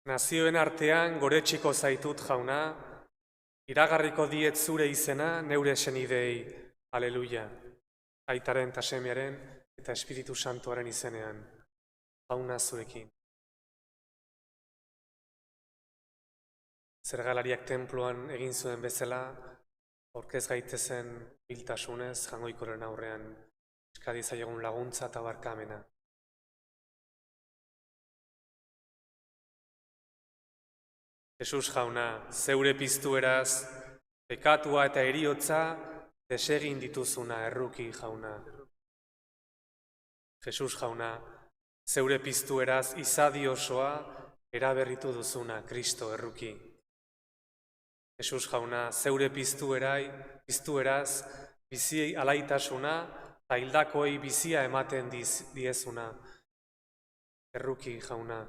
Nazioen artean goretxiko zaitut jauna, iragarriko diet zure izena neure senidei, aleluia. Aitaren eta Semearen eta Espiritu Santuaren izenean, jauna zuekin. Zergalariak tenpluan egin zuen bezala, aurkez gaitezen biltasunez jangoikoren aurrean, eskadi zaiegun laguntza eta barkamena. Jesus jauna, zeure piztueraz, pekatua eta heriotza desegin dituzuna erruki jauna. Jesus jauna, zeure piztueraz izadi osoa eraberritu duzuna Kristo erruki. Jesus jauna, zeure piztueraz bizi alaitasuna eta hildakoei bizia ematen diezuna erruki jauna.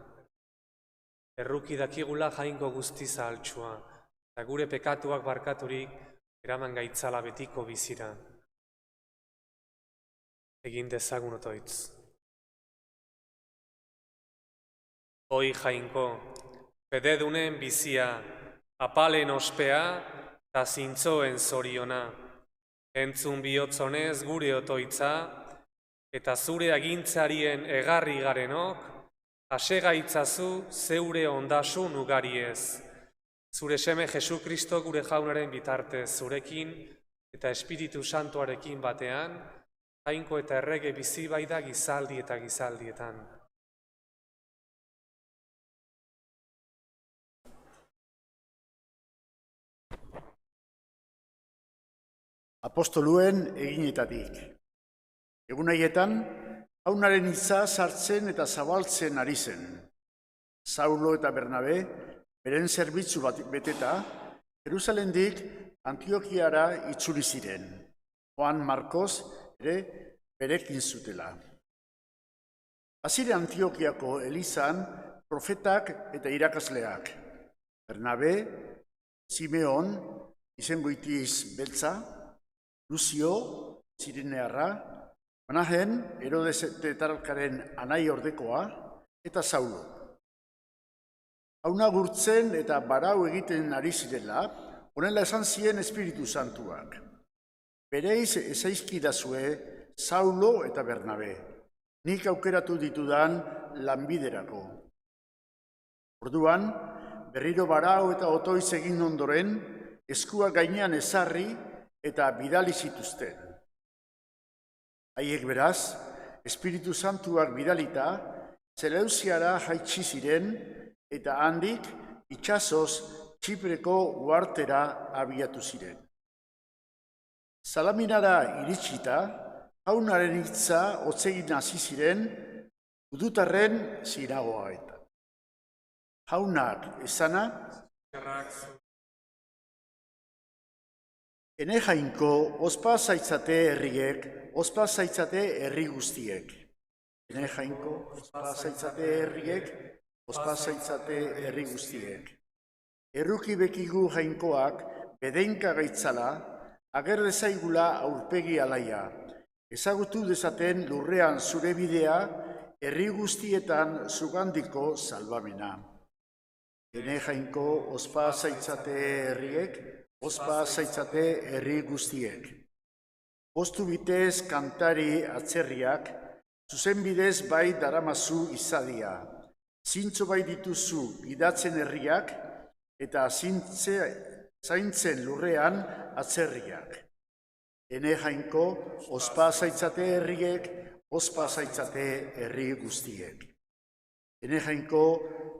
Erruki dakigula jainko guztiza altxua, eta gure pekatuak barkaturik eraman gaitzala betiko bizira. Egin dezagun otoitz. Hoi jainko, fededunen bizia, apalen ospea, eta zintzoen zoriona. Entzun bihotzonez gure otoitza, eta zure agintzarien egarri garenok, asegaitzazu zeure ondasun ugariez. Zure seme Jesu Kristo gure jaunaren bitartez zurekin eta Espiritu Santuarekin batean, jainko eta errege bizi baida gizaldi eta gizaldietan. Apostoluen eginetatik. Egun haietan, jaunaren hitza sartzen eta zabaltzen ari zen. Saulo eta Bernabe, beren zerbitzu beteta, Jerusalendik Antiokiara itzuli ziren. Juan Markos ere berekin zutela. Hasire Antiokiako elizan profetak eta irakasleak. Bernabe, Simeon, izengoitiz beltza, Luzio, Zirinearra, Manahen, Herodes tetrarkaren anai ordekoa, eta Saulo. Jauna gurtzen eta barau egiten ari zirela, honela esan zien Espiritu Santuak. Bereiz ezaizkidazue Saulo eta Bernabe, nik aukeratu ditudan lanbiderako. Orduan, berriro barau eta otoiz egin ondoren, eskua gainean ezarri eta bidali zituzten. Haiek beraz, Espiritu Santuak bidalita, Seleuziara jaitsi ziren eta handik itsasoz Txipreko uhartera abiatu ziren. Salaminara iritsita, jaunaren hitza hotzegin hasi ziren judutarren sinagogaetan. Jaunak esana, ene jainko ospa zaitzate herriek, ospa zaitzate herri guztiek. Ene jainko ospa zaitzate herriek, ospa zaitzate herri guztiek. Erruki bekigu jainkoak bedenka gaitzala, ager dezaigula aurpegi alaia. Ezagutu dezaten lurrean zure bidea, herri guztietan zugandiko salbamena. Ene jainko ospa zaitzate herriek, ospa zaitzate herri guztiek. Postu bitez kantari atzerriak, zuzen bidez bai daramazu izadia. Zintzo bai dituzu idatzen herriak, eta zaintzen lurrean atzerriak. Ene jainko ospa zaitzate herriek, ospa zaitzate herri guztiek. Ene jainko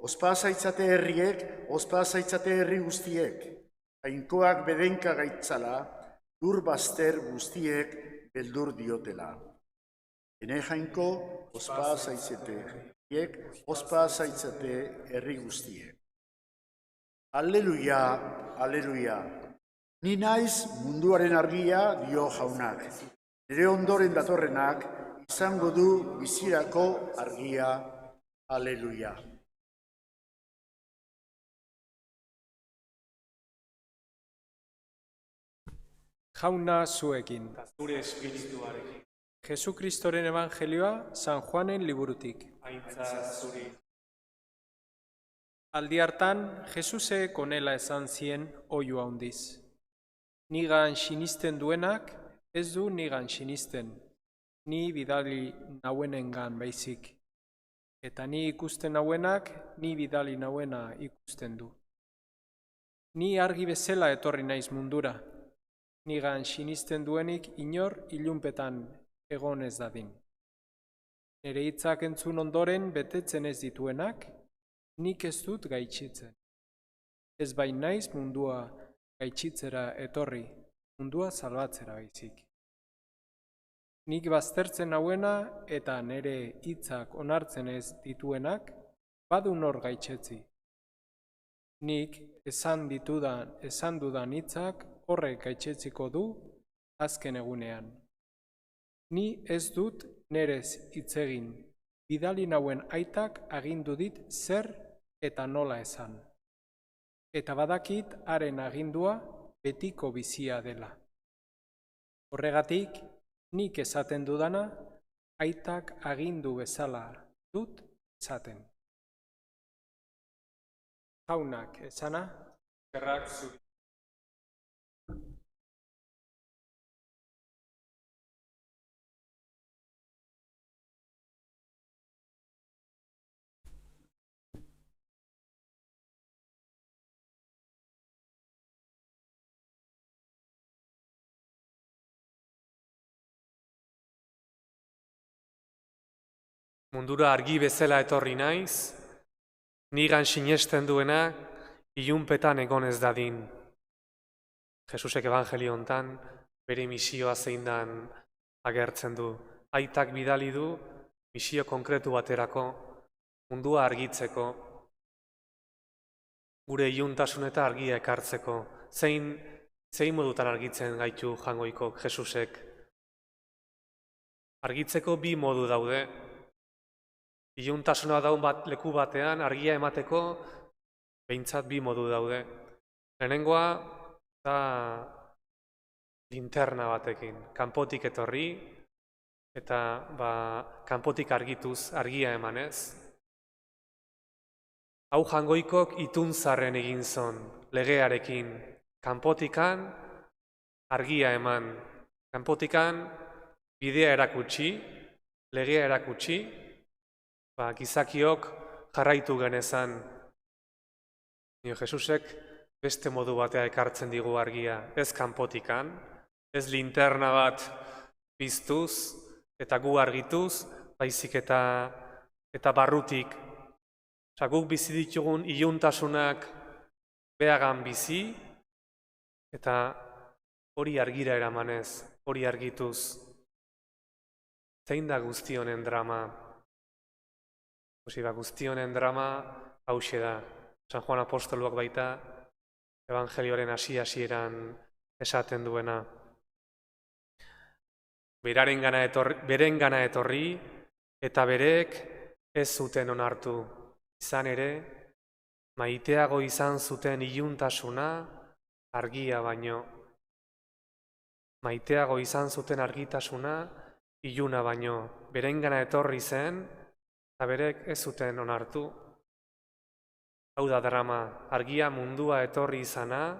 ospa zaitzate herriek, ospa zaitzate herri guztiek. Jainkoak bedenka gaitzala, lur bazter guztiek beldur diotela. Ene jainko, ospa zaitzate herriek, ospa zaitzate herri guztiek. Alleluia, alleluia. Ni naiz munduaren argia dio jaunak. Nire ondoren datorrenak izango du bizirako argia. Alleluia. Jauna zuekin. Zure espirituarekin. Jesu Kristoren evangelioa San Juanen liburutik. Aintza zuri. Aldi hartan, Jesusek onela esan zien oihu handiz. Nigan sinisten duenak ez du nigan sinisten, ni bidali nauenengan baizik. Eta ni ikusten nauenak, ni bidali nauena ikusten du. Ni argi bezala etorri naiz mundura, nigan sinisten duenik inor ilunpetan egon ez dadin. Nere hitzak entzun ondoren betetzen ez dituenak, nik ez dut gaitxitzen. Ez bain naiz mundua gaitxitzera etorri, mundua salbatzera baizik. Nik baztertzen nauena eta nere hitzak onartzen ez dituenak, badu nor gaitxetzi. Nik esan dudan hitzak horrek gaitxetziko du azken egunean. Ni ez dut nerez hitz egin, bidali nauen aitak agindu dit zer eta nola esan. Eta badakit haren agindua betiko bizia dela. Horregatik, nik esaten dudana, aitak agindu bezala dut esaten. Jaunak esana, eskerrak zuri. Mundura argi bezala etorri naiz, nigan sinesten duena ilunpetan egon ez dadin. Jesusek evangelio hontan bere misioa zein dan agertzen du. Aitak bidali du misio konkretu baterako, mundua argitzeko, gure iluntasun eta argia ekartzeko. Zein modutan argitzen gaitu Jangoikok Jesusek? Argitzeko bi modu daude. Iluntasuna daun leku batean argia emateko behintzat bi modu daude. Lehenengoa da linterna batekin, kanpotik etorri eta kanpotik argituz argia emanez. Hau Jangoikok ituntzarren egin zon, legearekin, kanpotikan argia eman, kanpotikan bidea erakutsi, legea erakutsi, gizakiok jarraitu genezan. Jesusek beste modu batea ekartzen digu argia, ez kanpotikan, ez linterna bat piztuz eta gu argituz, baizik eta barrutik. Guk bizi ditugun iluntasunak behagan bizi, eta hori argira eramanez, hori argituz. Zein da guzti honen drama? Guzti honen drama hauxe da. San Juan Apostoluak baita evangelioaren hasi-hasieran esaten duena. Berengana etorri eta berek ez zuten onartu. Izan ere, maiteago izan zuten iluntasuna argia baino. Maiteago izan zuten argitasuna iluna baino. Berengana etorri zen, eta berek ez zuten onartu. Hau da drama, argia mundua etorri izana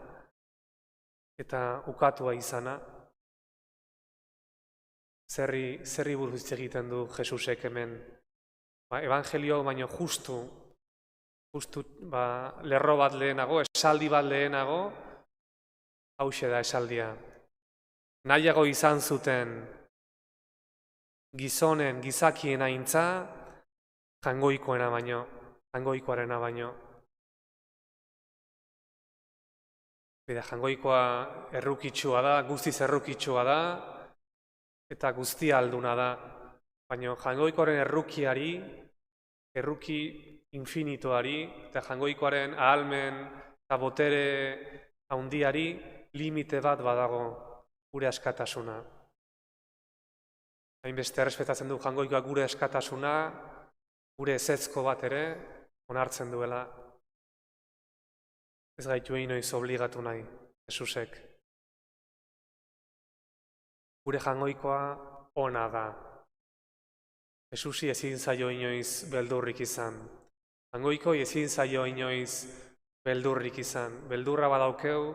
eta ukatua izana. Zerri buruz egiten du Jesusek hemen. Evangelio baino justu lerro bat lehenago, esaldi bat lehenago, hauxe da esaldia. Nahiago izan zuten gizonen, gizakien aintza, Jangoikoarena baino. Jangoikoa errukitsua da, guztiz errukitsua da, eta guztia alduna da. Baina Jangoikoaren erruki infinituari, eta Jangoikoaren ahalmen eta botere handiari limite bat badago gure askatasuna. Hainbeste errespetatzen du Jangoikoa gure askatasuna, gure ezetzko bat ere onartzen duela. Ez gaitu inoiz obligatu nahi, Jesusek. Gure Jangoikoa ona da. Jesusi ezin zaio inoiz beldurrik izan. Hangoikoi ezin zaio inoiz beldurrik izan. Beldurra badaukeu,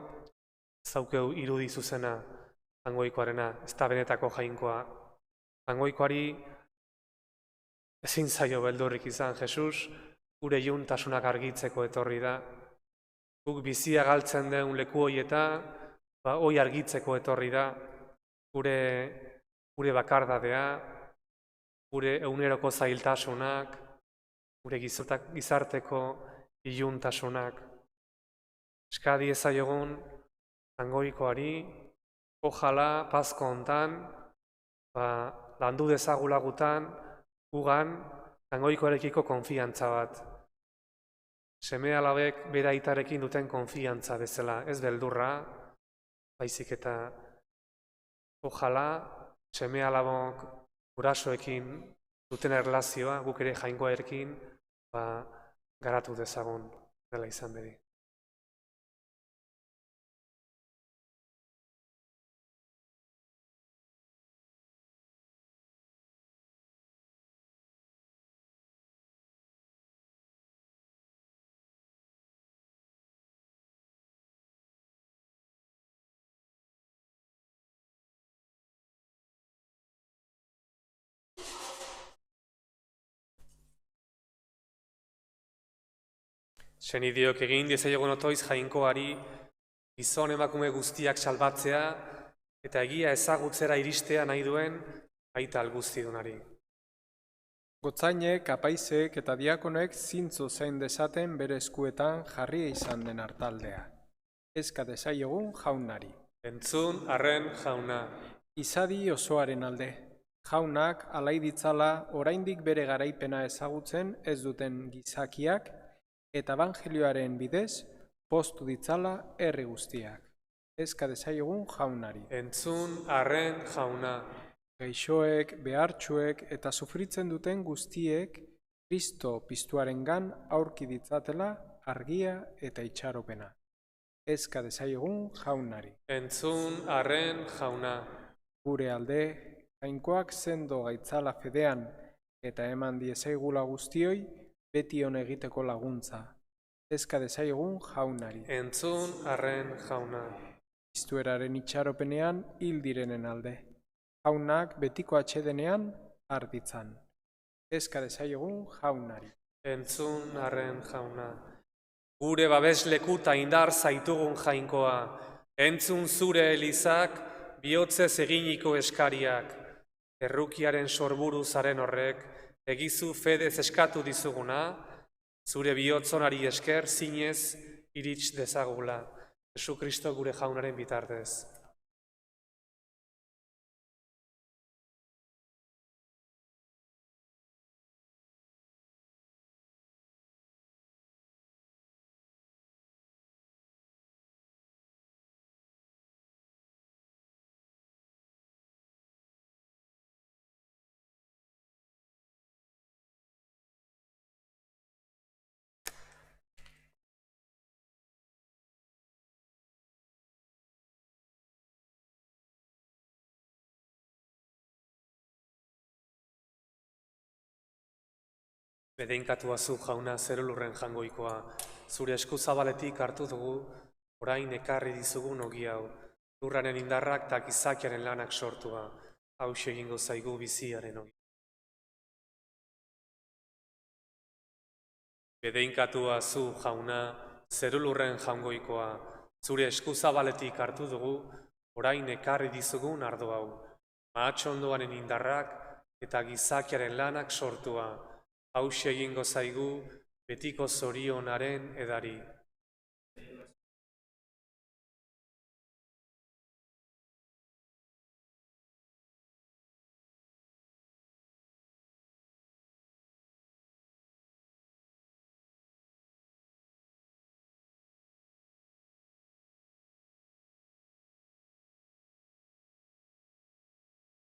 ez daukeu irudi zuzena hangoikoarena, ez da benetako jainkoa. Hangoikoari ezin zaio beldurrik izan. Jesus gure iluntasunak argitzeko etorri da. Guk bizia galtzen den leku hoieta, hoi argitzeko etorri da. Gure bakardadea, gure eguneroko zailtasunak, gure gizarteko iluntasunak. Eskadi ezaiogun hangoikoari, ojala pazko hontan, landu dezagulagutan, gugan hangoikoarekiko konfiantza bat. Seme-alabek bere aitarekin duten konfiantza bezala, ez beldurra, baizik eta ojala seme-alabok gurasoekin duten erlazioa, guk ere jainkoarekin garatu dezagun dela izan bedi. Senideok egin diezaiogun otoiz jainkoari gizon emakume guztiak salbatzea eta egia ezagutzera iristea nahi duen aita alguztidunari. Gotzainek, apaizek eta diakonek zintzo zain dezaten bere eskuetan jarria izan den hartaldea. Eska dezaiogun jaunari. Entzun arren jauna. Izadi osoaren alde. Jaunak alai ditzala oraindik bere garaipena ezagutzen ez duten gizakiak eta ebangelioaren bidez poztu ditzala herri guztiak. Eska dezaiogun jaunari. Entzun arren jauna. Gaixoek, behartsuek eta sufritzen duten guztiek Kristo piztuarengan aurki ditzatela argia eta itxaropena. Eska dezaiogun jaunari. Entzun arren jauna. Gure alde, jainkoak sendo gaitzala fedean eta eman diezaigula guztioi beti on egiteko laguntza. Eska dezaiogun jaunari. Entzun arren jauna. Piztueraren itxaropenean hil direnen alde. Jaunak betiko atsedenean arditzan. Eska dezaiogun jaunari. Entzun arren jauna. Gure babesleku ta indar zaitugun jainkoa. Entzun zure elizak bihotzez eginiko eskariak. Errukiaren sorburu zaren horrek egizu fedez eskatu dizuguna, zure bihotzonari esker zinez irits dezagula. Jesu Kristo gure jaunaren bitartez. Bedeinkatua zu jauna zerulurren jangoikoa, zure esku zabaletik hartu dugu, orain ekarri dizugun ogi hau, lurraren indarrak eta gizakiaren lanak sortua, hauxe egingo zaigu biziaren ogi. Bedeinkatua zu jauna zerulurren jangoikoa, zure esku zabaletik hartu dugu, orain ekarri dizugun ardo hau, mahatxondoaren indarrak eta gizakiaren lanak sortua, hauxe egingo zaigu betiko zorionaren edari.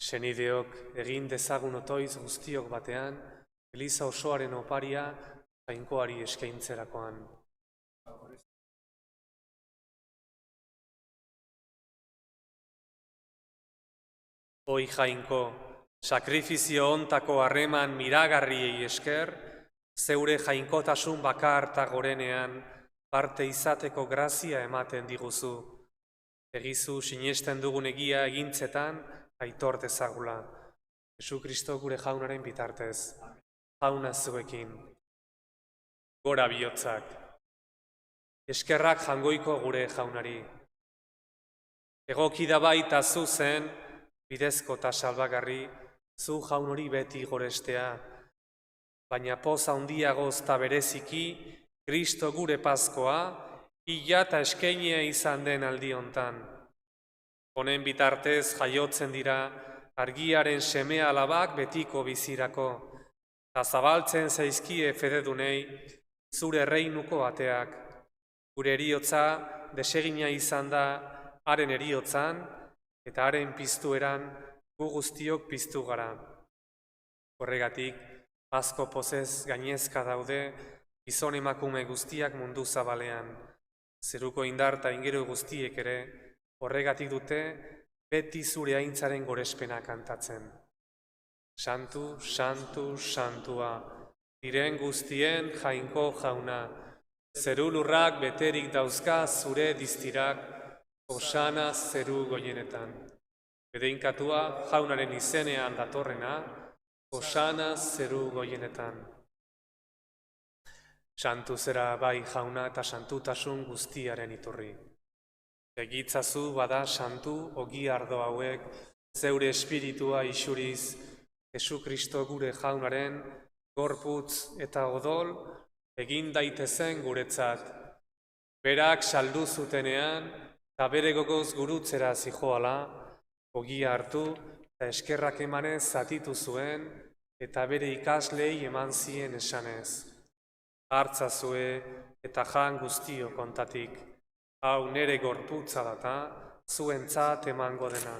Senideok egin dezagun otoiz guztiok batean, Eliza osoaren oparia jainkoari eskaintzerakoan. Hoi jainko, sakrifizio ontako harreman miragarriei esker, zeure jainkotasun bakar eta gorenean parte izateko grazia ematen diguzu. Egizu sinesten dugun egia egintzetan aitor dezagula. Jesu Kristo gure jaunaren bitartez. Jauna zuekin. Gora bihotzak. Eskerrak jangoiko gure jaunari. Egoki da baita zu zen, bidezko eta salbagarri, zu jaun hori beti gorestea. Baina poza handiagoz eta bereziki, Kristo gure Paskoa, hila eta eskeinea izan den aldi hontan. Honen bitartez jaiotzen dira, argiaren seme alabak betiko bizirako, eta zabaltzen zaizkie fededunei, zure reinuko ateak. Gure eriotza desegina izan da, haren eriotzan, eta haren piztueran gu guztiok piztu gara. Horregatik, Pasko pozez gainezka daude, gizon emakume guztiak mundu zabalean. Zeruko indar eta inguru guztiek ere, horregatik dute, beti zure aintzaren gorespena kantatzen. Santu, santu, santua, diren guztien jainko jauna, zeru lurrak beterik dauzka zure diztirak, osana zeru goienetan. Bedeinkatua jaunaren izenean datorrena, osana zeru goienetan. Santu zera bai jauna eta santutasun guztiaren iturri. Egitzazu bada santu ogi ardo hauek, zeure espiritua isuriz, Jesu Kristo gure jaunaren, gorputz eta odol, egin daitezen guretzat. Berak saldu zutenean, eta bere gogoz gurutzera zijoala, ogia hartu eta eskerrak emanez zatitu zuen, eta bere ikaslei eman zien esanez. Hartzazue eta jan guztio kontatik, hau nere gorputza data, zuentzat emango dena.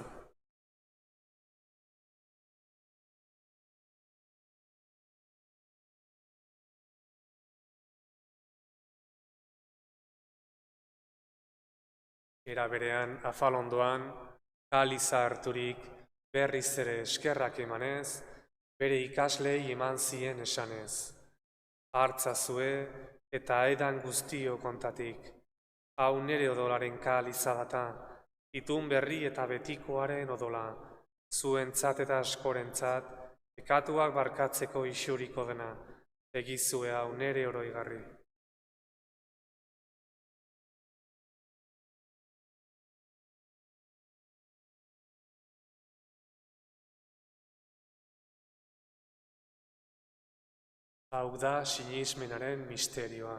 Era berean, afalondoan, kaliza harturik, berriz ere eskerrak emanez, bere ikaslei eman zien esanez. Hartzazue eta edan guztio kontatik, hau nere odolaren kaliza data, itun berri eta betikoaren odola, zuentzat eta askorentzat, pekatuak barkatzeko isuriko dena, egizue hau nere oroigarri. Hau da sinismenaren misterioa.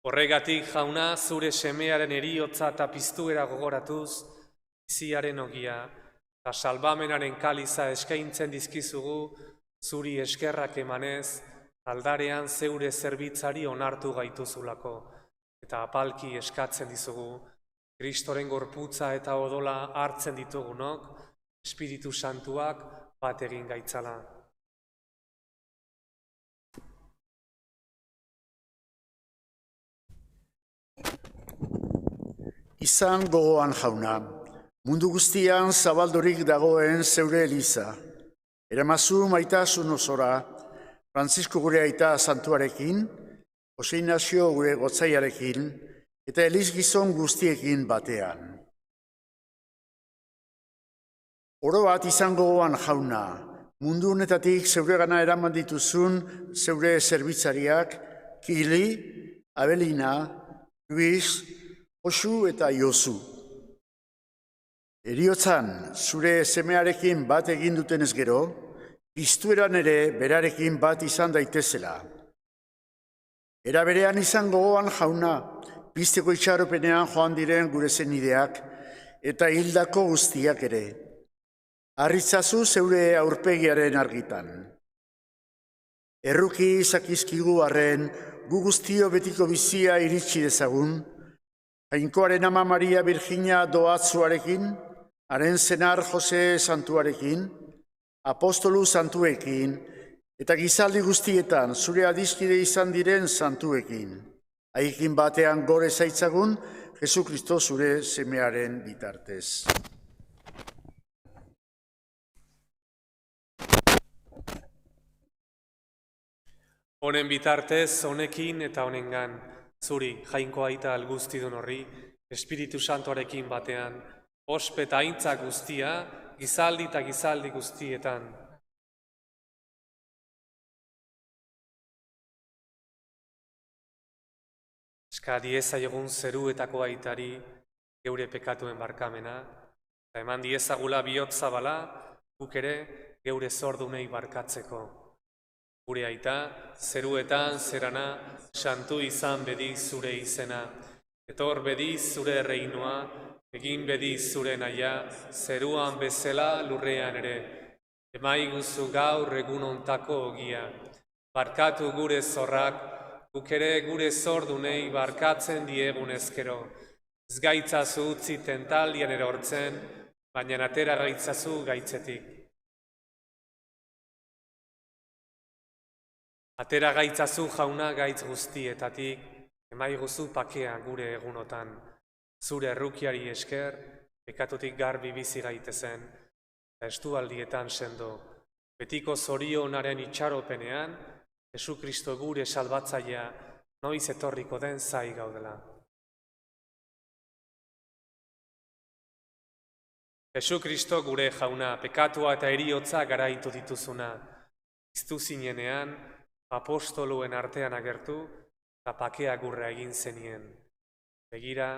Horregatik jauna zure semearen eriotza eta piztuera gogoratuz, biziaren ogia, eta salbamenaren kaliza eskaintzen dizkizugu, zuri eskerrak emanez, aldarean zeure zerbitzari onartu gaituzulako, eta apalki eskatzen dizugu, Kristoren gorputza eta odola hartzen ditugunok, Espiritu Santuak bat egin gaitzala. Izan gogoan jauna, mundu guztian zabaldurik dagoen zeure eliza. Eramazu maitasun osora, Frantzisko gure aita santuarekin, Jose Ignacio gure gotzaiarekin, eta eliz gizon guztiekin batean. Oro bat izan gogoan jauna, mundu honetatik zeure gana eraman dituzun zeure zerbitzariak, Kili, Abelina, Luis, Josu eta Josu. Heriotzan, zure semearekin bat egin dutenez gero, piztueran ere berarekin bat izan daitezela. Era berean izan gogoan jauna, pizteko itxaropenean joan diren gure zenideak eta hildako guztiak ere. Harritzazu zeure aurpegiaren argitan. Erruki zakizkigu arren, gu guztio betiko bizia iritsi dezagun, Jainkoaren ama Maria Virginia doatzuarekin, haren senar Jose santuarekin, apostolu santuekin, eta gizaldi guztietan zure adiskide izan diren santuekin. Haikin batean gore zaitzagun, Jesu Kristo zure semearen bitartez. Honen bitartez, honekin eta honengan, zuri, jainko aita alguztidun horri, Espiritu Santuarekin batean, ospe eta aintza guztia, gizaldi eta gizaldi guztietan. Eska diezaiogun zeruetako aitari, geure pekatuen barkamena, eta eman diezagula bihotz zabala, guk ere geure zordunei barkatzeko. Gure aita, zeruetan zerana, santu izan bedi zure izena. Etor bedi zure erreinua, egin bedi zure naia, zeruan bezala lurrean ere. Emaiguzu gaur egun ontako ogia. Barkatu gure zorrak, guk ere gure zordunei barkatzen diegun ezkero. Ez gaitzazu utzi tentaldian erortzen, baina atera gaitzazu gaitzetik. Atera gaitzazu jauna gaitz guztietatik, emaiguzu pakea gure egunotan. Zure errukiari esker, pekatutik garbi bizi gaitezen, eta estualdietan sendo. Betiko zorionaren itxaropenean, Jesu Kristo gure salbatzailea, noiz etorriko den zai gaudela. Jesu Kristo gure jauna, pekatua eta heriotza garaitu dituzuna. Iztu zinenean, apostoluen artean agertu, eta pakea gurra egin zenien. Begira,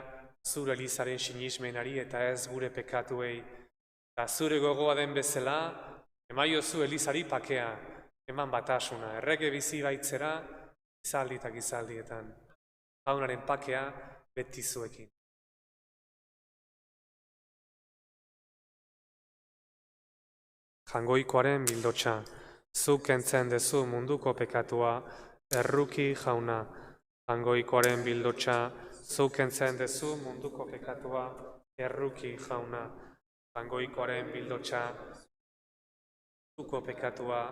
zure Elizaren sinismenari eta ez gure pekatuei. Eta zure gogoa den bezala, emaiozu Elizari pakea, eman batasuna, errege bizi baitzera, gizaldi eta gizaldietan. Jaunaren pakea beti zuekin. Jangoikoaren bildotxa. Zuk kentzen dezu munduko pekatua, erruki jauna. Jangoikoaren bildotxa, zuk kentzen dezu munduko pekatua, erruki jauna. Jangoikoaren bildotxa, munduko pekatua,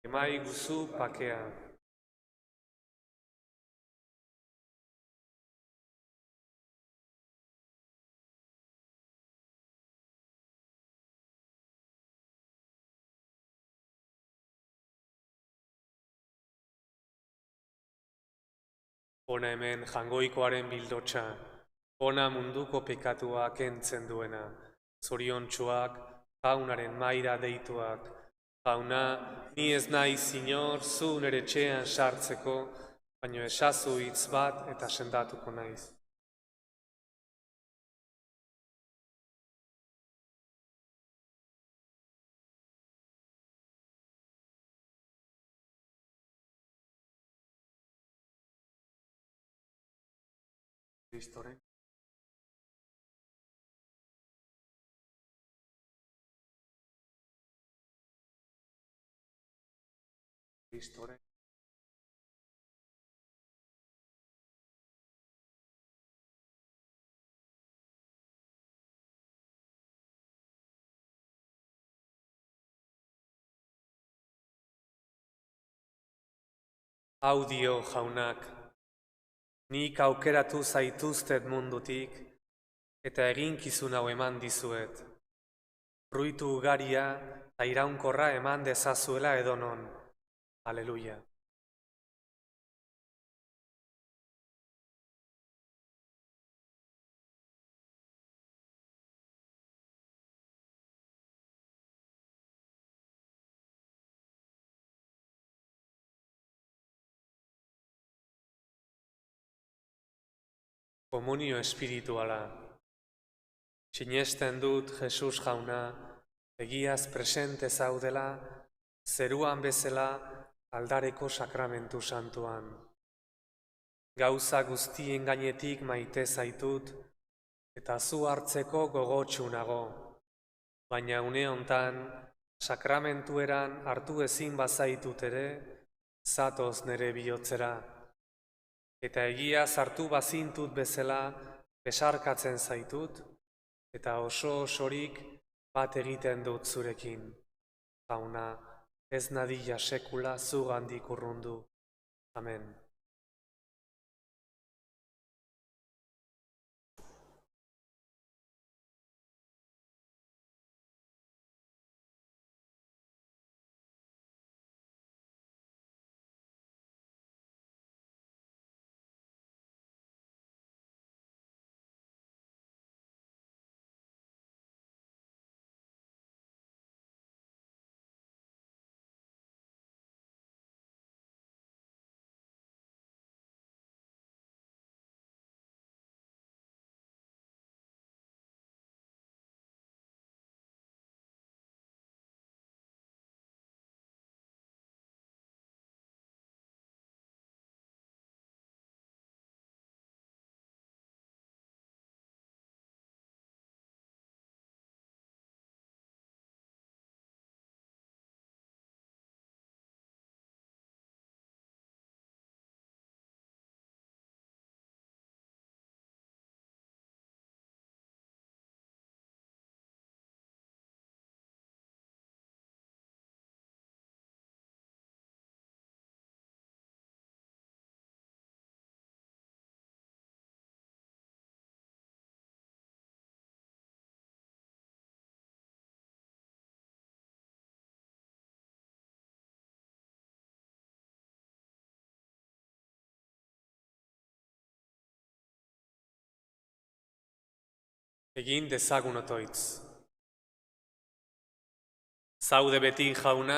emai guzu pakea. Ona hemen jangoikoaren bildotxa, ona munduko pekatua kentzen duena, zoriontsuak, jaunaren maira deituak. Jauna, ni ez naiz inor zu nere etxean sartzeko, baino esazu hitz bat eta sendatuko naiz. Kristoren. Kristoren. Hau dio jaunak, nik aukeratu zaituztet mundutik, eta eginkizun hau eman dizuet. Fruitu ugaria eta iraunkorra eman dezazuela edonon. Aleluia. Komunio espirituala. Sinesten dut Jesus jauna, egiaz presente zaudela, zeruan bezala aldareko sakramentu santuan. Gauza guztien gainetik maite zaitut, eta zu hartzeko gogotsu nago. Baina une hontan, sakramentueran hartu ezin bazaitut ere, zatoz nere bihotzera. Eta egia sartu bazintut bezala besarkatzen zaitut, eta oso-osorik bat egiten dut zurekin. Jauna, ez nadila sekula zugandik urrundu. Amen. Egin dezagun otoitz. Zaude beti jauna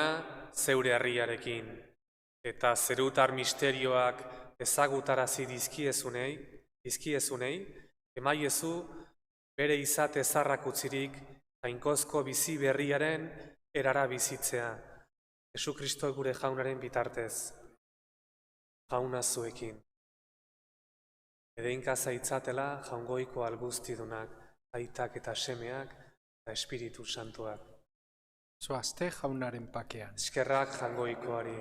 zeure harriarekin, eta zerutar misterioak ezagutarazi dizkiezunei, emaiezu bere izate zarrak utzirik jainkozko bizi berriaren erara bizitzea, Jesukristo gure jaunaren bitartez, jauna zuekin. Edeinka zaitzatela jaungoiko alguztidunak, aitak eta semeak eta Espiritu Santuak. Zoazte jaunaren pakean. Eskerrak jaungoikoari.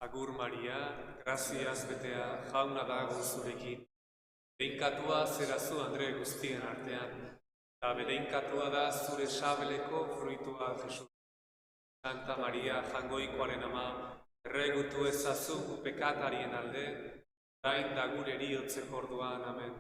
Agur Maria, graziaz betea, jauna dago zurekin. Bedeinkatua zerazu Andre guztien artean, eta bedeinkatua da zure sabeleko fruitua Jesus. Santa Maria, jangoikoaren ama, erregutu ezazu pekatarien alde, orain da gure heriotzeko orduan, amen.